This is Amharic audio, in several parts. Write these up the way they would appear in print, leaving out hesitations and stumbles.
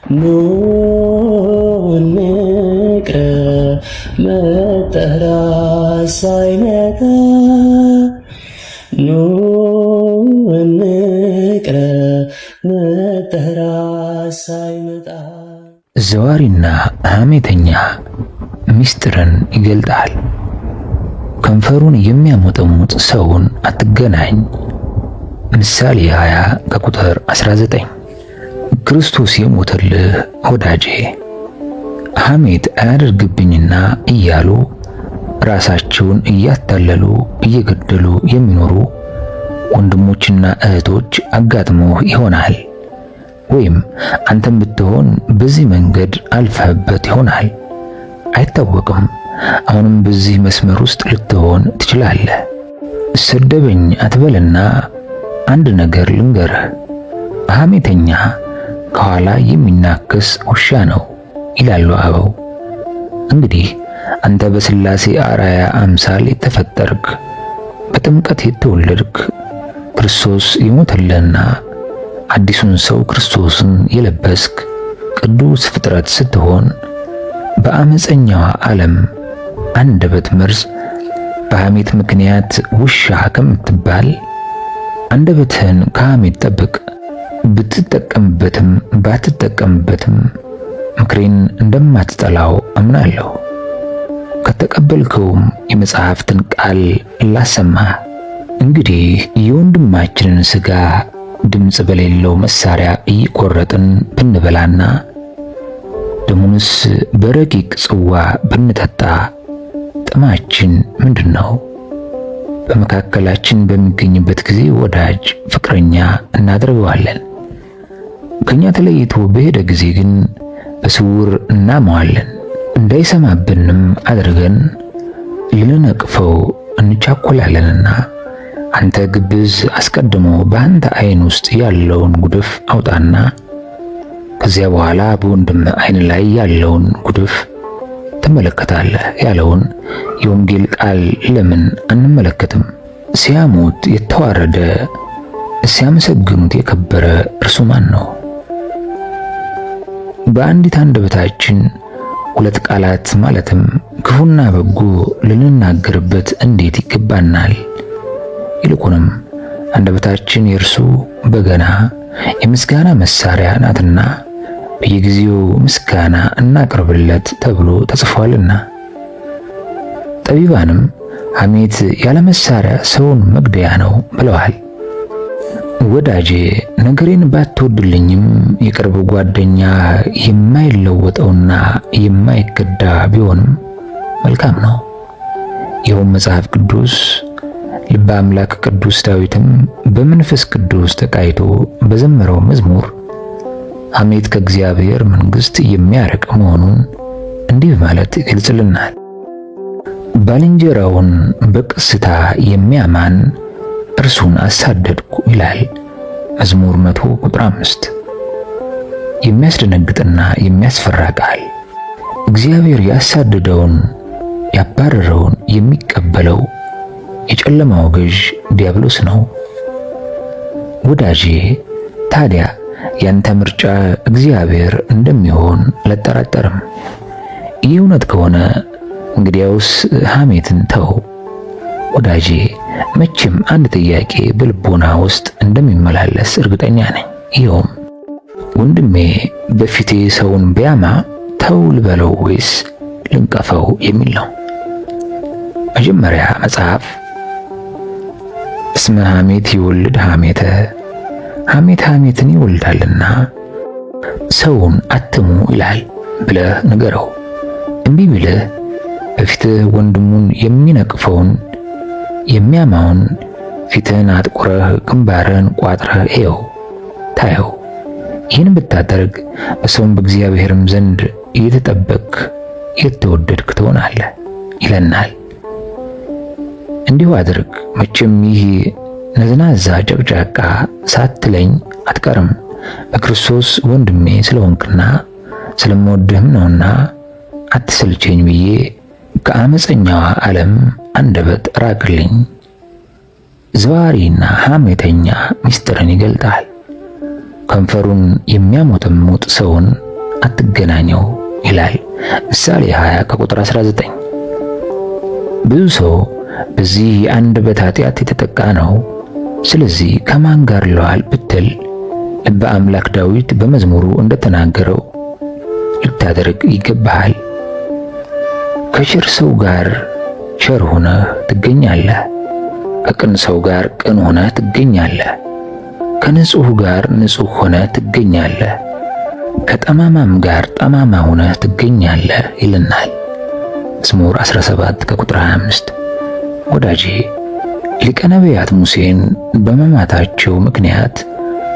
ኑ እንቅረብ መጠራት ሳይመጣ ኑ እንቅረብ መጠራት ሳይመጣ። ዘዋሪና ሐሜተኛ ሚስጥርን ይገልጣል። ከንፈሩን የሚያሞጠሙጥ ሰውን አትገናኝ። ምሳሌ 20 ከቁጥር 19። ክርስቶስ የሞተልህ ወዳጄ ሐሜት አያደርግብኝና እያሉ ራሳቸውን እያታለሉ እየገደሉ የሚኖሩ ወንድሞችና እህቶች አጋጥሞህ ይሆናል። ወይም አንተም ብትሆን በዚህ መንገድ አልፈህበት ይሆናል። አይታወቅም። አሁንም በዚህ መስመር ውስጥ ልትሆን ትችላለህ። ሰደበኝ አትበልና አንድ ነገር ልንገርህ። ሐሜተኛ ከኋላ የሚናከስ ውሻ ነው ይላሉ አበው። እንግዲህ አንተ በሥላሴ አርአያ አምሳል የተፈጠርክ በጥምቀት የተወለድክ ክርስቶስ የሞተልህና አዲሱን ሰው ክርስቶስን የለበስክ ቅዱስ ፍጥረት ስትሆን በአመፀኛዋ ዓለም አንደበት መርዝ በሐሜት ምክንያት ውሻ ከምትባል አንደበትህን ከሐሜት ጠብቅ። ብትጠቀምበትም ባትጠቀምበትም ምክሬን እንደማትጠላው አምናለሁ። ከተቀበልከውም የመጽሐፍትን ቃል ላሰማህ። እንግዲህ የወንድማችንን ሥጋ ድምፅ በሌለው መሳሪያ እየቆረጥን ብንበላና ደሙንስ በረቂቅ ጽዋ ብንጠጣ ጥማችን ምንድን ነው? በመካከላችን በሚገኝበት ጊዜ ወዳጅ ፍቅረኛ እናደርገዋለን። ከኛ ተለይቶ በሄደ ጊዜ ግን በስውር እናመዋለን። እንዳይሰማብንም አድርገን ልንነቅፈው እንቻኮላለንና አንተ ግብዝ አስቀድሞ በአንተ ዓይን ውስጥ ያለውን ጉድፍ አውጣና ከዚያ በኋላ በወንድም ዓይን ላይ ያለውን ጉድፍ ትመለከታለህ ያለውን የወንጌል ቃል ለምን አንመለከትም? ሲያሙት የተዋረደ ሲያመሰግኑት የከበረ እርሱ ማን ነው? በአንዲት አንደበታችን ሁለት ቃላት ማለትም ክፉና በጎ ልንናገርበት እንዴት ይገባናል? ይልቁንም አንደበታችን የእርሱ በገና የምስጋና መሳሪያ ናትና በየጊዜው ምስጋና እናቅርብለት ተብሎ ተጽፏልና። ጠቢባንም ሐሜት ያለ መሳሪያ ሰውን መግደያ ነው ብለዋል። ወዳጄ ነገሬን ባትወድልኝም የቅርብ ጓደኛ የማይለወጠውና የማይከዳ ቢሆንም መልካም ነው። ይኸውም መጽሐፍ ቅዱስ ልበ አምላክ ቅዱስ ዳዊትም በመንፈስ ቅዱስ ተቃይቶ በዘመረው መዝሙር ሐሜት ከእግዚአብሔር መንግሥት የሚያርቅ መሆኑን እንዲህ በማለት ይገልጽልናል። ባልንጀራውን በቅስታ የሚያማን እርሱን አሳደድኩ ይላል መዝሙር 100 ቁጥር 5። የሚያስደነግጥና የሚያስፈራ ቃል። እግዚአብሔር ያሳደደውን ያባረረውን የሚቀበለው የጨለማው ገዥ ዲያብሎስ ነው። ወዳጄ ታዲያ ያንተ ምርጫ እግዚአብሔር እንደሚሆን አልጠራጠርም። ይህ እውነት ከሆነ እንግዲያውስ ሐሜትን ተው። ወዳጄ መቼም አንድ ጥያቄ በልቦና ውስጥ እንደሚመላለስ እርግጠኛ ነኝ። ይኸውም ወንድሜ በፊቴ ሰውን ቢያማ ተው ልበለው ወይስ ልንቀፈው የሚል ነው። መጀመሪያ መጽሐፍ እስመ ሐሜት ይወልድ ሐሜተ፣ ሐሜት ሐሜትን ይወልዳልና ሰውን አትሙ ይላል ብለህ ንገረው። እምቢ ብለህ በፊትህ ወንድሙን የሚነቅፈውን የሚያማውን ፊትህን አጥቁረህ ግንባርህን ቋጥረህ እየው ታየው። ይህን ብታደርግ በሰውም በእግዚአብሔርም ዘንድ እየተጠበቅክ የተወደድክ ትሆናለህ ይለናል። እንዲሁ አድርግ። መቼም ይህ ነዝናዛ ጨቅጫቃ ሳትለኝ አትቀርም። በክርስቶስ ወንድሜ ስለሆንክና ስለምወድህም ነውና አትሰልቸኝ ብዬ ከአመፀኛዋ ዓለም አንደበት ራቅልኝ። ዘዋሪና ሐሜተኛ ምስጢርን ይገልጣል። ከንፈሩን የሚያሞጠሙጥ ሰውን አትገናኘው ይላል ምሳሌ 20 ከቁጥር 19። ብዙ ሰው በዚህ የአንደበት ኃጢአት የተጠቃ ነው። ስለዚህ ከማን ጋር ለዋል ብትል ልበ አምላክ ዳዊት በመዝሙሩ እንደተናገረው ልታደርግ ይገባሃል። ከቸር ሰው ጋር ቸር ሆነህ ትገኛለህ። ከቅን ሰው ጋር ቅን ሆነህ ትገኛለህ። ከንጹሕ ጋር ንጹሕ ሆነህ ትገኛለህ። ከጠማማም ጋር ጠማማ ሆነህ ትገኛለህ ይልናል መዝሙር 17 ከቁጥር 25። ወዳጄ ሊቀ ነቢያት ሙሴን በመማታቸው ምክንያት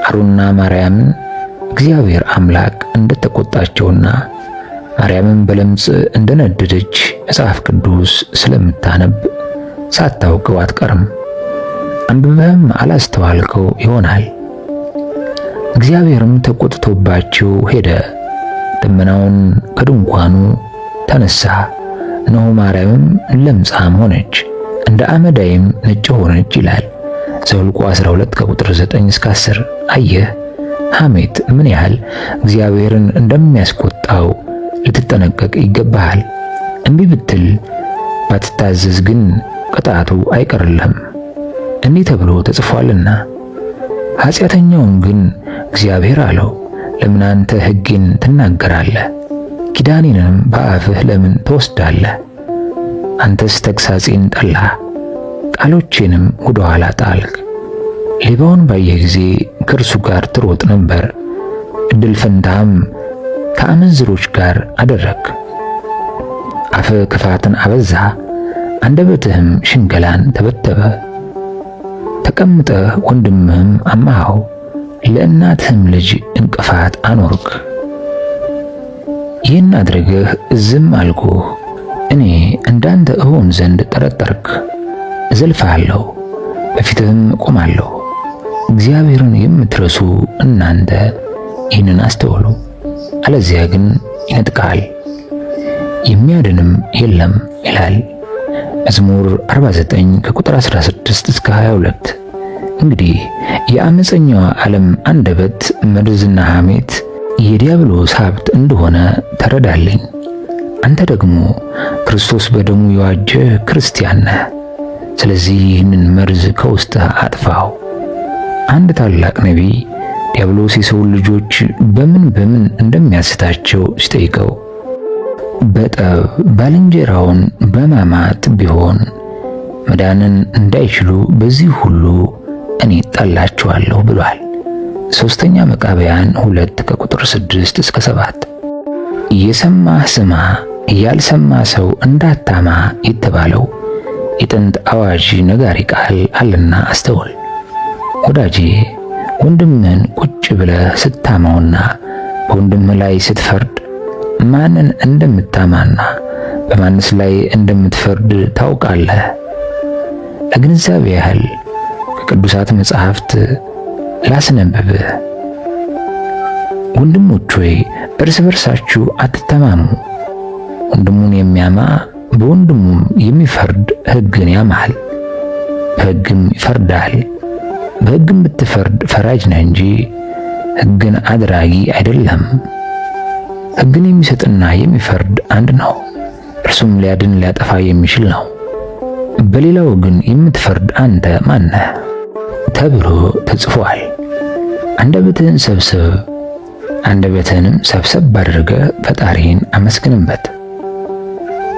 አሮንና ማርያምን እግዚአብሔር አምላክ እንደተቆጣቸውና ማርያምን በለምጽ እንደነደደች መጽሐፍ ቅዱስ ስለምታነብ ሳታውቀው አትቀርም። አንብበህም አላስተዋልከው ይሆናል። እግዚአብሔርም ተቆጥቶባቸው ሄደ። ደመናውን ከድንኳኑ ተነሳ፣ እነሆ ማርያምም ለምጻም ሆነች፣ እንደ አመዳይም ነጭ ሆነች ይላል ዘኍልቍ 12 ከቁጥር 9 እስከ 10። አየህ ሐሜት ምን ያህል እግዚአብሔርን እንደሚያስቆጣው ልትጠነቀቅ ይገባሃል። እምቢ ብትል ባትታዘዝ ግን ቅጣቱ አይቀርልህም፣ እንዲህ ተብሎ ተጽፏልና። ኃጢአተኛውን ግን እግዚአብሔር አለው፣ ለምን አንተ ሕጌን ትናገራለህ? ኪዳኔንም በአፍህ ለምን ትወስዳለህ? አንተስ ተግሣጼን ጠላህ፣ ቃሎቼንም ወደ ኋላ ጣልክ። ሌባውን ባየህ ጊዜ ከእርሱ ጋር ትሮጥ ነበር፣ ዕድል ፈንታህም ከአመንዝሮች ጋር አደረግ። አፍህ ክፋትን አበዛ፣ አንደበትህም ሽንገላን ተበተበ። ተቀምጠህ ወንድምህም አማኸው፣ ለእናትህም ልጅ እንቅፋት አኖርክ። ይህን አድርገህ ዝም አልኩህ። እኔ እንዳንተ እሆን ዘንድ ጠረጠርክ። እዘልፍሃለሁ፣ በፊትህም እቆማለሁ። እግዚአብሔርን የምትረሱ እናንተ ይህንን አስተውሉ፣ አለዚያ ግን ይነጥቃል፣ የሚያድንም የለም ይላል መዝሙር 49 ከቁጥር 16 እስከ 22። እንግዲህ የአመፀኛዋ ዓለም አንደበት መርዝና ሐሜት የዲያብሎስ ሀብት እንደሆነ ተረዳልኝ። አንተ ደግሞ ክርስቶስ በደሙ የዋጀህ ክርስቲያን ነህ። ስለዚህ ይህንን መርዝ ከውስጥህ አጥፋው። አንድ ታላቅ ነቢይ ዲያብሎስ የሰው ልጆች በምን እንደሚያስታቸው ሲጠይቀው በጠብ ባልንጀራውን በማማት ቢሆን መዳንን እንዳይችሉ በዚህ ሁሉ እኔ ጠላቸዋለሁ ብሏል። ሶስተኛ መቃብያን 2 ከቁጥር 6 እስከ 7። የሰማህ ስማ፣ ያልሰማ ሰው እንዳታማ የተባለው የጥንት አዋጅ ነጋሪ ቃል አለና አስተውል። ወዳጄ ወንድምህን ቁጭ ብለህ ስታማውና በወንድምህ ላይ ስትፈርድ ማንን እንደምታማና በማንስ ላይ እንደምትፈርድ ታውቃለህ? ለግንዛቤ ያህል ከቅዱሳት መጻሕፍት ላስነብብህ። ወንድሞች ሆይ እርስ በርሳችሁ አትተማሙ። ወንድሙን የሚያማ በወንድሙም የሚፈርድ ሕግን ያማል፣ በሕግም ይፈርዳል። በሕግም ብትፈርድ ፈራጅ ነህ እንጂ ሕግን አድራጊ አይደለም። ሕግን የሚሰጥና የሚፈርድ አንድ ነው፣ እርሱም ሊያድን ሊያጠፋ የሚችል ነው። በሌላው ግን የምትፈርድ አንተ ማን ነህ ተብሎ ተጽፏል። አንደበትህን ሰብስብ፣ አንደበትህንም ሰብሰብ አድርገህ ፈጣሪን አመስግንበት።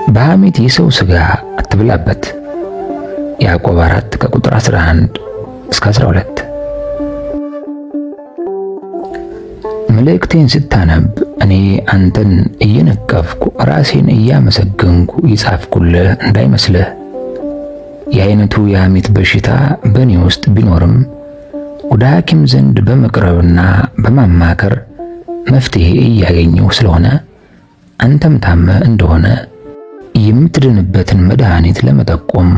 በሐሜት የሰው ሥጋ አትብላበት። ያዕቆብ 4 ከቁጥር 11 እስከ 12። መልእክቴን ስታነብ እኔ አንተን እየነቀፍኩ ራሴን እያመሰገንኩ የጻፍኩልህ እንዳይመስልህ። የአይነቱ የሐሜት በሽታ በእኔ ውስጥ ቢኖርም ወደ ሐኪም ዘንድ በመቅረብና በማማከር መፍትሄ እያገኘሁ ስለሆነ አንተም ታመህ እንደሆነ የምትድንበትን መድኃኒት ለመጠቆም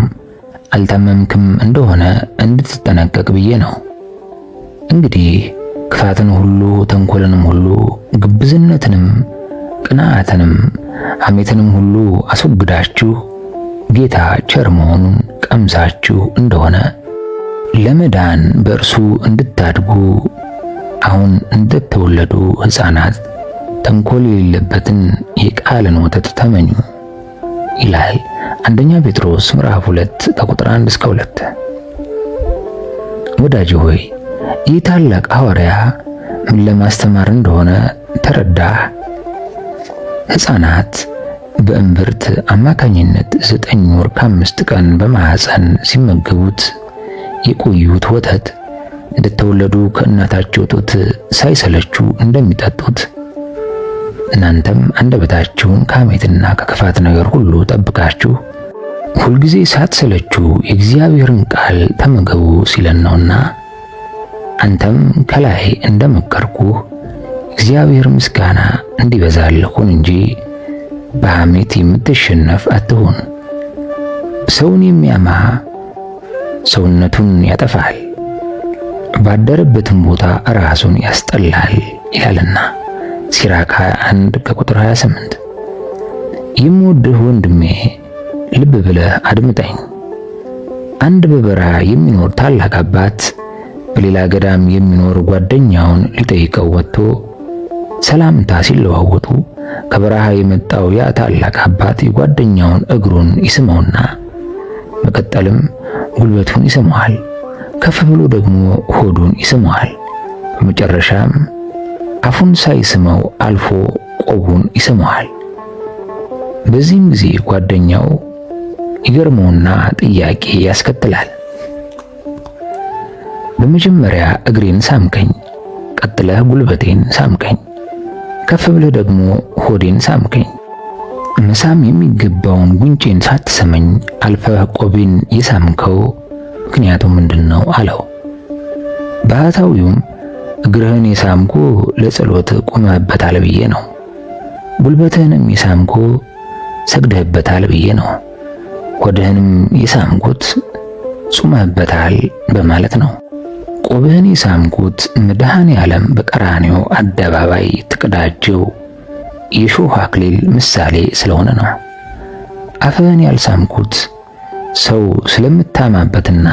አልታመምክም እንደሆነ እንድትጠነቀቅ ብዬ ነው። እንግዲህ ክፋትን ሁሉ፣ ተንኮልንም ሁሉ፣ ግብዝነትንም፣ ቅንዓትንም፣ ሐሜትንም ሁሉ አስወግዳችሁ ጌታ ቸር መሆኑን ቀምሳችሁ እንደሆነ ለመዳን በእርሱ እንድታድጉ አሁን እንደተወለዱ ሕፃናት ተንኮል የሌለበትን የቃልን ወተት ተመኙ ይላል አንደኛ ጴጥሮስ ምዕራፍ 2 ከቁጥር 1 እስከ 2። ወዳጅ ሆይ ይህ ታላቅ ሐዋርያ ምን ለማስተማር እንደሆነ ተረዳህ? ሕፃናት በእምብርት አማካኝነት 9 ወር ከ5 ቀን በማህፀን ሲመገቡት የቆዩት ወተት እንደተወለዱ ከእናታቸው ጡት ሳይሰለቹ እንደሚጠጡት እናንተም አንደበታችሁን ከሐሜትና ከክፋት ነገር ሁሉ ጠብቃችሁ ሁልጊዜ ሳትሰለቹ የእግዚአብሔርን ቃል ተመገቡ ሲለን ነውና፣ አንተም ከላይ እንደመከርኩህ እግዚአብሔር ምስጋና እንዲበዛልህ ሁን እንጂ በሐሜት የምትሸነፍ አትሁን። ሰውን የሚያማ ሰውነቱን ያጠፋል፣ ባደረበትም ቦታ ራሱን ያስጠላል ይላልና ሲራክ 21 ከቁጥር 28። የምወድህ ወንድሜ ልብ ብለህ አድምጠኝ። አንድ በበረሃ የሚኖር ታላቅ አባት በሌላ ገዳም የሚኖር ጓደኛውን ሊጠይቀው ወጥቶ ሰላምታ ሲለዋወጡ ከበረሃ የመጣው ያ ታላቅ አባት የጓደኛውን እግሩን ይስመውና መቀጠልም ጉልበቱን ይስመዋል፣ ከፍ ብሎ ደግሞ ሆዱን ይስመዋል። በመጨረሻም አፉን ሳይስመው አልፎ ቆቡን ይስመዋል። በዚህም ጊዜ ጓደኛው ይገርመውና ጥያቄ ያስከትላል። በመጀመሪያ እግሬን ሳምከኝ፣ ቀጥለህ ጉልበቴን ሳምከኝ፣ ከፍ ብለህ ደግሞ ሆዴን ሳምከኝ። መሳም የሚገባውን ጉንጬን ሳትሰመኝ አልፈህ ቆቤን የሳምከው ምክንያቱ ምንድነው? አለው። ባህታዊውም እግርህን የሳምኩ ለጸሎት ቆመህበታል ብዬ ነው። ጉልበትህንም የሳምኩ ሰግደህበታል ብዬ ነው። ሆድህንም የሳምኩት ጾመህበታል በማለት ነው። ቆብህን የሳምኩት መድኃኔ ዓለም በቀራንዮ አደባባይ የተቀዳጀው የሾህ አክሊል ምሳሌ ስለሆነ ነው። አፍህን ያልሳምኩት ሰው ስለምታማበትና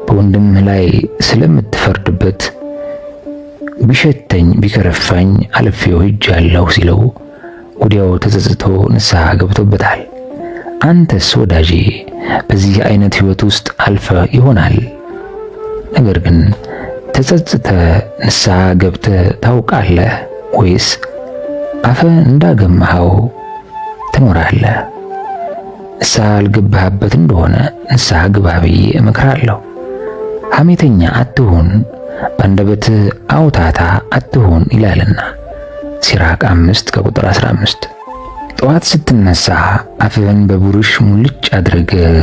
በወንድምህ ላይ ስለምትፈርድበት ቢሸተኝ ቢከረፋኝ አልፌው ሄጃለሁ ሲለው ወዲያው ተጸጽቶ ንስሐ ገብቶበታል። አንተስ ወዳጄ በዚህ አይነት ሕይወት ውስጥ አልፈህ ይሆናል። ነገር ግን ተጸጽተህ ንስሐ ገብተህ ታውቃለህ ወይስ አፍህን እንዳገማኸው ትኖራለህ? ንስሐ አልገባህበት እንደሆነ ንስሐ ግባ ብዬ እመክራለሁ። ሐሜተኛ አትሁን፣ በአንደበትህ አውታታ አትሁን ይላልና ሲራክ 5 ከቁጥር 15። ጠዋት ስትነሳ አፍህን በቡሩሽ ሙልጭ አድርገህ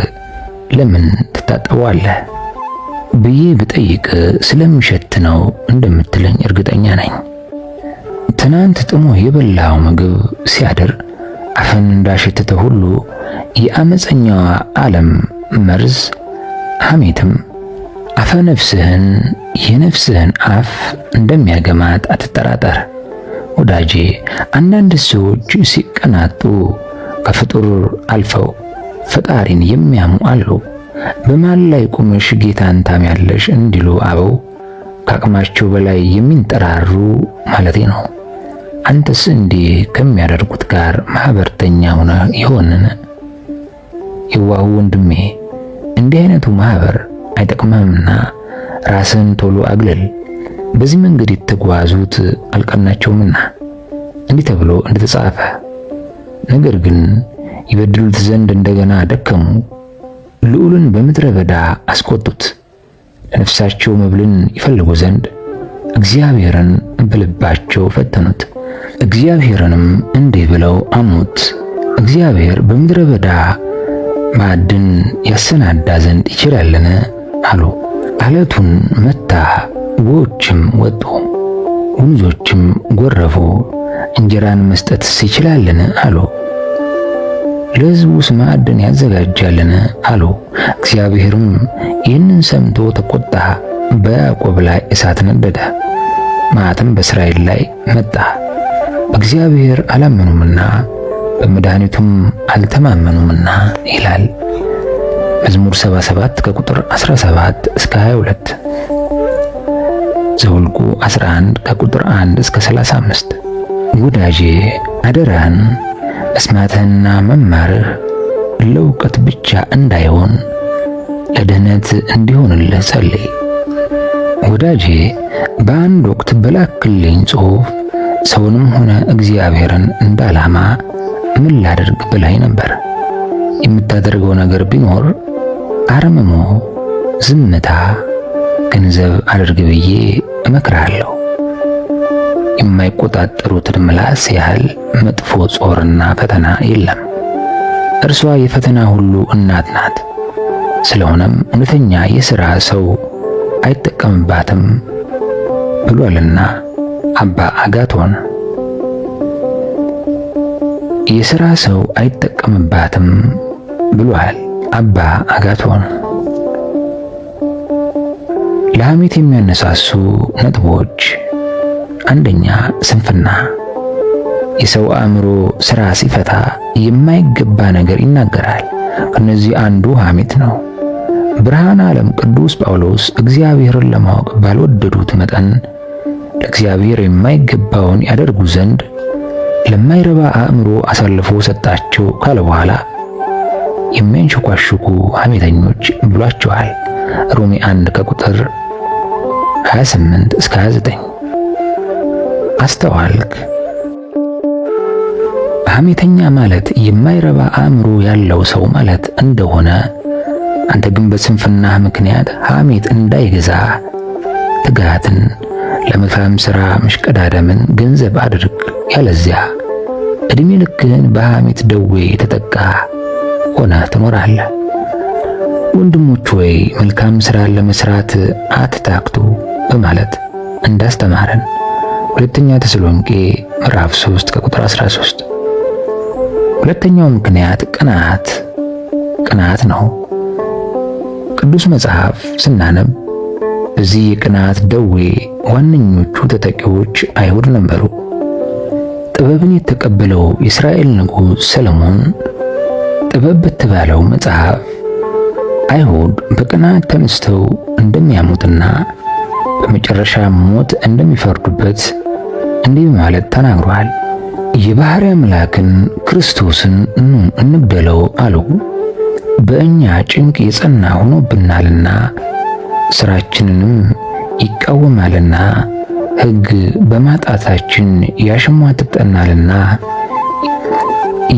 ለምን ትታጠበዋለህ ብዬ ብጠይቅ ስለሚሸት ነው እንደምትለኝ እርግጠኛ ነኝ። ትናንት ጥሞ የበላው ምግብ ሲያድር አፍን እንዳሸተተ ሁሉ የአመፀኛዋ ዓለም መርዝ ሐሜትም አፈ ነፍስህን የነፍስህን አፍ እንደሚያገማት አትጠራጠር። ወዳጄ አንዳንድ ሰዎች ሲቀናጡ ከፍጡር አልፈው ፈጣሪን የሚያሙ አሉ። በማል ላይ ቆመሽ ጌታን ታሚያለሽ እንዲሉ አበው ከአቅማቸው በላይ የሚንጠራሩ ማለቴ ነው። አንተስ እንዲህ ከሚያደርጉት ጋር ማህበርተኛ ሆነህ ይሆንን? የዋሁ ወንድሜ እንዲህ አይነቱ ማህበር አይጠቅምህምና ራስን ቶሎ አግለል። በዚህ መንገድ የተጓዙት አልቀናቸውምና እንዲህ ተብሎ እንደተጻፈ፣ ነገር ግን ይበድሉት ዘንድ እንደገና ደከሙ፣ ልዑልን በምድረ በዳ አስቆጡት። ለነፍሳቸው መብልን ይፈልጉ ዘንድ እግዚአብሔርን በልባቸው ፈተኑት። እግዚአብሔርንም እንዲህ ብለው አሙት፣ እግዚአብሔር በምድረ በዳ ማዕድን ያሰናዳ ዘንድ ይችላልን? አሉ። አለቱን መታ፣ ውኆችም ወጡ፣ ወንዞችም ጎረፉ። እንጀራን መስጠትስ ይችላልን? አሉ። ለሕዝቡስ ማዕድን ያዘጋጃልን? አሉ። እግዚአብሔርም ይህንን ሰምቶ ተቆጣ፣ በያዕቆብ ላይ እሳት ነደደ፣ መዓትም በእስራኤል ላይ መጣ። በእግዚአብሔር አላመኑምና በመድኃኒቱም አልተማመኑምና ይላል መዝሙር 77 ከቁጥር 17 እስከ 22፣ ዘኍልቍ 11 ከቁጥር 1 እስከ 35። ወዳጄ አደራህን መስማትህና መማርህ ለእውቀት ብቻ እንዳይሆን ለድህነት እንዲሆንልህ ጸልይ። ወዳጄ በአንድ ወቅት በላክልኝ ጽሑፍ ሰውንም ሆነ እግዚአብሔርን እንዳላማ ምን ላድርግ ብላኝ ነበር። የምታደርገው ነገር ቢኖር አርምሞ፣ ዝምታ ገንዘብ አድርግ ብዬ እመክርሃለሁ። የማይቆጣጠሩትን ምላስ ያህል መጥፎ ጾርና ፈተና የለም። እርሷ የፈተና ሁሉ እናት ናት። ስለሆነም እውነተኛ የሥራ ሰው አይጠቀምባትም ብሏልና አባ አጋቶን። የሥራ ሰው አይጠቀምባትም ብሏል አባ አጋቶን። ለሐሜት የሚያነሳሱ ነጥቦች፣ አንደኛ ስንፍና። የሰው አእምሮ ሥራ ሲፈታ የማይገባ ነገር ይናገራል። ከነዚህ አንዱ ሐሜት ነው። ብርሃነ ዓለም ቅዱስ ጳውሎስ እግዚአብሔርን ለማወቅ ባልወደዱት መጠን ለእግዚአብሔር የማይገባውን ያደርጉ ዘንድ ለማይረባ አእምሮ አሳልፎ ሰጣቸው ካለ በኋላ የሚያንሸኳሽኩ ሐሜተኞች ብሏቸዋል። ሮሜ 1 ከቁጥር 28 እስከ 29። አስተዋልክ? ሐሜተኛ ማለት የማይረባ አእምሮ ያለው ሰው ማለት እንደሆነ አንተ ግን በስንፍና ምክንያት ሐሜት እንዳይገዛ ትጋትን፣ ለመልካም ሥራ መሽቀዳደምን ገንዘብ አድርግ። ያለዚያ ዕድሜ ልክህን በሐሜት ደዌ የተጠቃ ሆነህ ትኖራለህ። ወንድሞች ሆይ መልካም ሥራን ለመስራት አትታክቱ በማለት እንዳስተማረን ሁለተኛ ተሰሎንቄ ምዕራፍ 3 ከቁጥር 13። ሁለተኛው ምክንያት ቅናት ነው። ቅዱስ መጽሐፍ ስናነብ በዚህ የቅናት ደዌ ዋነኞቹ ተጠቂዎች አይሁድ ነበሩ። ጥበብን የተቀበለው የእስራኤል ንጉሥ ሰለሞን ጥበብ በተባለው መጽሐፍ አይሁድ በቅናት ተነስተው እንደሚያሙትና በመጨረሻ ሞት እንደሚፈርዱበት እንዲህ በማለት ተናግሯል። የባሕርይ አምላክን ክርስቶስን እንግደለው አሉ። በእኛ ጭንቅ የጸና ሆኖብናልና ሥራችንንም ይቃወማልና ሕግ በማጣታችን ያሸማቅቀናልና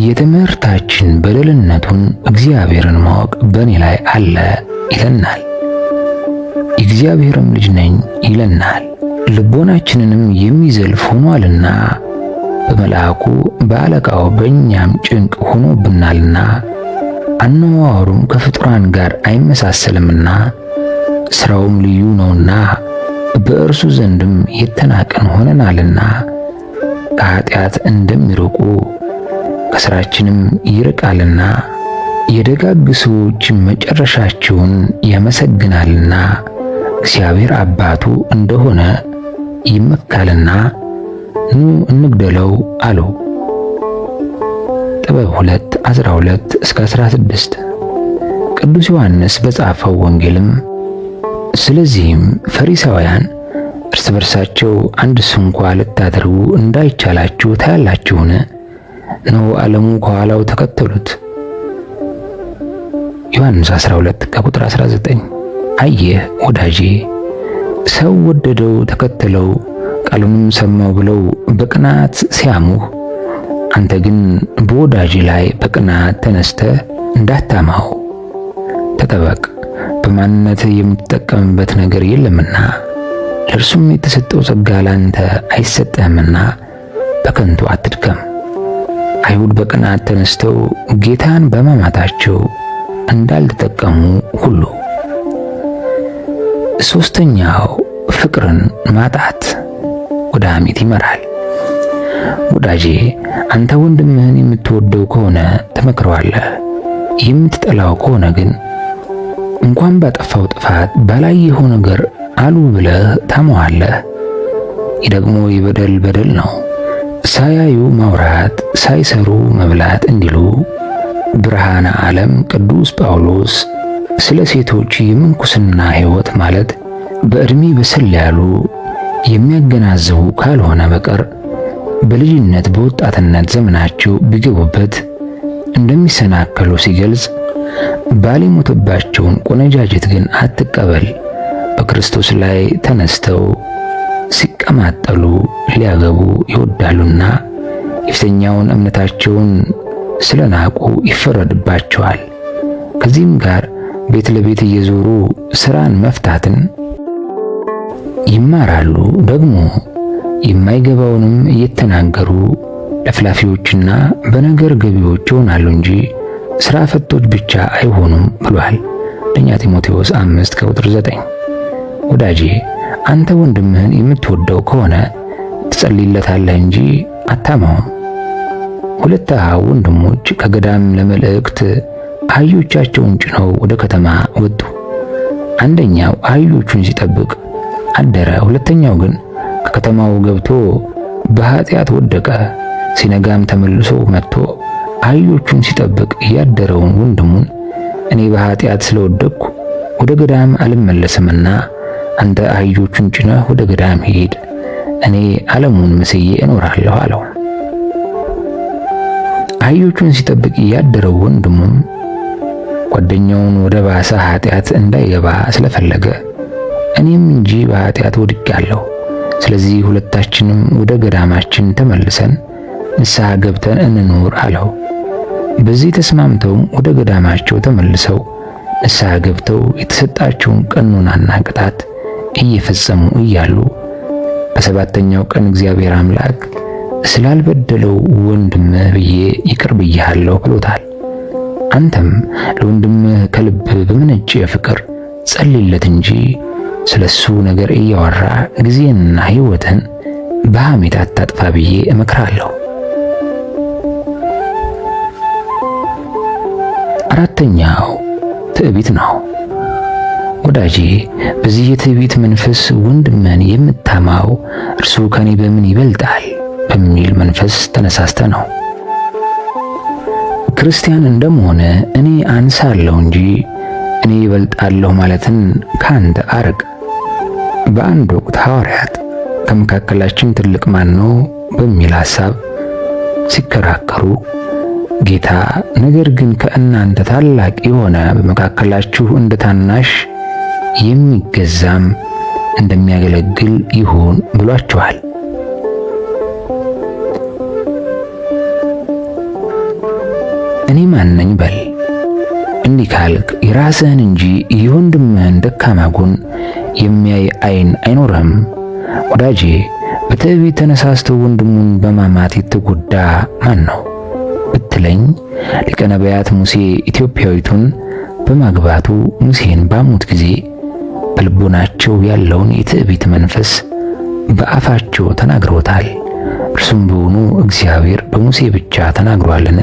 የትምህርታችን በደልነቱን እግዚአብሔርን ማወቅ በእኔ ላይ አለ ይለናል። የእግዚአብሔርም ልጅ ነኝ ይለናል። ልቦናችንንም የሚዘልፍ ሆኗልና በመልአኩ በአለቃው በእኛም ጭንቅ ሆኖብናልና አነዋወሩም ከፍጡራን ጋር አይመሳሰልምና ሥራውም ልዩ ነውና በእርሱ ዘንድም የተናቀን ሆነናልና ከኃጢአት እንደሚርቁ ከሥራችንም ይርቃልና የደጋግ ሰዎች መጨረሻቸውን ያመሰግናልና እግዚአብሔር አባቱ እንደሆነ ይመካልና ኑ እንግደለው አሉ። ጥበብ 2:12 እስከ 16። ቅዱስ ዮሐንስ በጻፈው ወንጌልም ስለዚህም ፈሪሳውያን እርስ በርሳቸው አንድ ስንኳ ልታደርጉ እንዳይቻላችሁ ታያላችሁን? ነው ዓለሙ ከኋላው ተከተሉት። ዮሐንስ 12 ከቁጥር 19። አየህ ወዳጄ፣ ሰው ወደደው ተከተለው ቃሉንም ሰማው ብለው በቅናት ሲያሙህ፣ አንተ ግን በወዳጅ ላይ በቅናት ተነስተ እንዳታማው ተጠበቅ። በማንነት የምትጠቀምበት ነገር የለምና ለእርሱም የተሰጠው ጸጋ ላንተ አይሰጥህምና በከንቱ አትድከም። አይሁድ በቅናት ተነስተው ጌታን በማማታቸው እንዳልተጠቀሙ ሁሉ። ሶስተኛው ፍቅርን ማጣት ወደ ሐሜት ይመራል። ወዳጄ አንተ ወንድምህን የምትወደው ከሆነ ትመክረዋለህ። የምትጠላው ከሆነ ግን እንኳን ባጠፋው ጥፋት ባላየኸው ነገር አሉ ብለህ ታመዋለህ። ይህ ደግሞ የበደል በደል ነው። ሳያዩ ማውራት ሳይሰሩ መብላት እንዲሉ ብርሃነ ዓለም ቅዱስ ጳውሎስ ስለ ሴቶች የምንኩስና ሕይወት ማለት በዕድሜ በሰል ያሉ የሚያገናዝቡ ካልሆነ በቀር በልጅነት በወጣትነት ዘመናቸው ቢገቡበት እንደሚሰናከሉ ሲገልጽ ባል የሞተባቸውን ቆነጃጅት ግን አትቀበል፣ በክርስቶስ ላይ ተነስተው ሲቀማጠሉ ሊያገቡ ይወዳሉና የፊተኛውን እምነታቸውን ስለናቁ ይፈረድባቸዋል። ከዚህም ጋር ቤት ለቤት እየዞሩ ስራን መፍታትን ይማራሉ። ደግሞ የማይገባውንም እየተናገሩ ለፍላፊዎችና በነገር ገቢዎች ይሆናሉ እንጂ ስራ ፈቶች ብቻ አይሆኑም ብሏል። አንደኛ ጢሞቴዎስ 5:9። ወዳጄ አንተ ወንድምህን የምትወደው ከሆነ ትጸልይለታለህ እንጂ አታማውም። ሁለት ወንድሞች ከገዳም ለመልእክት አህዮቻቸውን ጭነው ወደ ከተማ ወጡ። አንደኛው አህዮቹን ሲጠብቅ አደረ። ሁለተኛው ግን ከከተማው ገብቶ በኃጢአት ወደቀ። ሲነጋም ተመልሶ መጥቶ አህዮቹን ሲጠብቅ ያደረውን ወንድሙን እኔ በኃጢአት ስለወደቅኩ ወደ ገዳም አልመለስምና አንተ አህዮቹን ጭነህ ወደ ገዳም ሂድ፣ እኔ ዓለሙን መስዬ እኖራለሁ አለው። አህዮቹን ሲጠብቅ ያደረው ወንድሙም ጓደኛውን ወደ ባሰ ኃጢአት እንዳይገባ ስለፈለገ እኔም እንጂ በኃጢአት ወድቄአለሁ፣ ስለዚህ ሁለታችንም ወደ ገዳማችን ተመልሰን ንስሐ ገብተን እንኖር አለው። በዚህ ተስማምተውም ወደ ገዳማቸው ተመልሰው ንስሐ ገብተው የተሰጣቸውን ቀኖናና ቅጣት እየፈጸሙ እያሉ በሰባተኛው ቀን እግዚአብሔር አምላክ ስላልበደለው ወንድምህ ብዬ ይቅር ብዬሃለሁ ብሎታል። አንተም ለወንድምህ ከልብ በመነጨ ፍቅር ጸልይለት እንጂ ስለሱ ነገር እያወራ ጊዜንና ሕይወትን በሐሜት አታጥፋ ብዬ እመክራለሁ። አራተኛው ትዕቢት ነው። ወዳጄ በዚህ የትዕቢት መንፈስ ወንድምህን የምታማው እርሱ ከኔ በምን ይበልጣል በሚል መንፈስ ተነሳስተ ነው። ክርስቲያን እንደመሆነ እኔ አንሳለሁ እንጂ እኔ ይበልጣለሁ ማለትን ካንተ አርቅ። በአንድ ወቅት ሐዋርያት ከመካከላችን ትልቅ ማን ነው በሚል ሐሳብ ሲከራከሩ ጌታ ነገር ግን ከእናንተ ታላቅ የሆነ በመካከላችሁ እንደ ታናሽ የሚገዛም እንደሚያገለግል ይሁን ብሏቸዋል። እኔ ማን ነኝ በል። እንዲህ ካልክ የራስህን እንጂ የወንድምህን ደካማ ጎን የሚያይ ዓይን አይኖርህም። ወዳጄ በትዕቢት ተነሳስተው ወንድሙን በማማት የተጎዳ ማን ነው ብትለኝ ሊቀ ነቢያት ሙሴ ኢትዮጵያዊቱን በማግባቱ ሙሴን ባሙት ጊዜ በልቦናቸው ያለውን የትዕቢት መንፈስ በአፋቸው ተናግረውታል። እርሱም በሆኑ እግዚአብሔር በሙሴ ብቻ ተናግሯልን?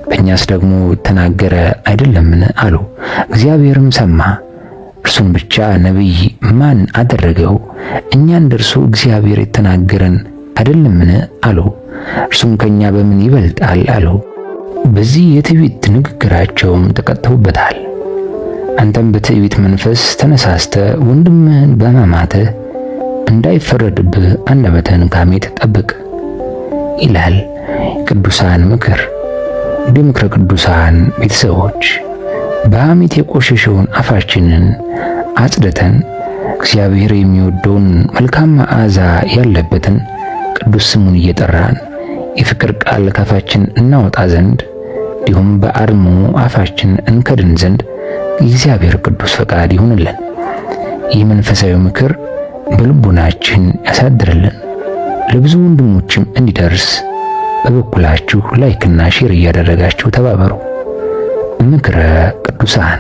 በእኛስ ደግሞ ተናገረ አይደለምን? አሉ። እግዚአብሔርም ሰማ። እርሱን ብቻ ነቢይ ማን አደረገው? እኛ እንደርሱ እግዚአብሔር የተናገረን አይደለምን? አሉ። እርሱም ከኛ በምን ይበልጣል? አሉ። በዚህ የትዕቢት ንግግራቸውም ተቀጥተውበታል። አንተም በትዕቢት መንፈስ ተነሳስተ ወንድምህን በማማትህ እንዳይፈረድብህ አንደበትህን ከሐሜት ጠብቅ ይላል ቅዱሳን ምክር። እንደ ምክረ ቅዱሳን ቤተሰቦች በሐሜት የቆሸሸውን አፋችንን አጽድተን እግዚአብሔር የሚወደውን መልካም መዓዛ ያለበትን ቅዱስ ስሙን እየጠራን የፍቅር ቃል ካፋችን እናወጣ ዘንድ እንዲሁም በአርሞ አፋችን እንከድን ዘንድ የእግዚአብሔር ቅዱስ ፈቃድ ይሁንልን። ይህ መንፈሳዊ ምክር በልቡናችን ያሳድርልን። ለብዙ ወንድሞችም እንዲደርስ በበኩላችሁ ላይክና ሼር እያደረጋችሁ ተባበሩ። ምክረ ቅዱሳን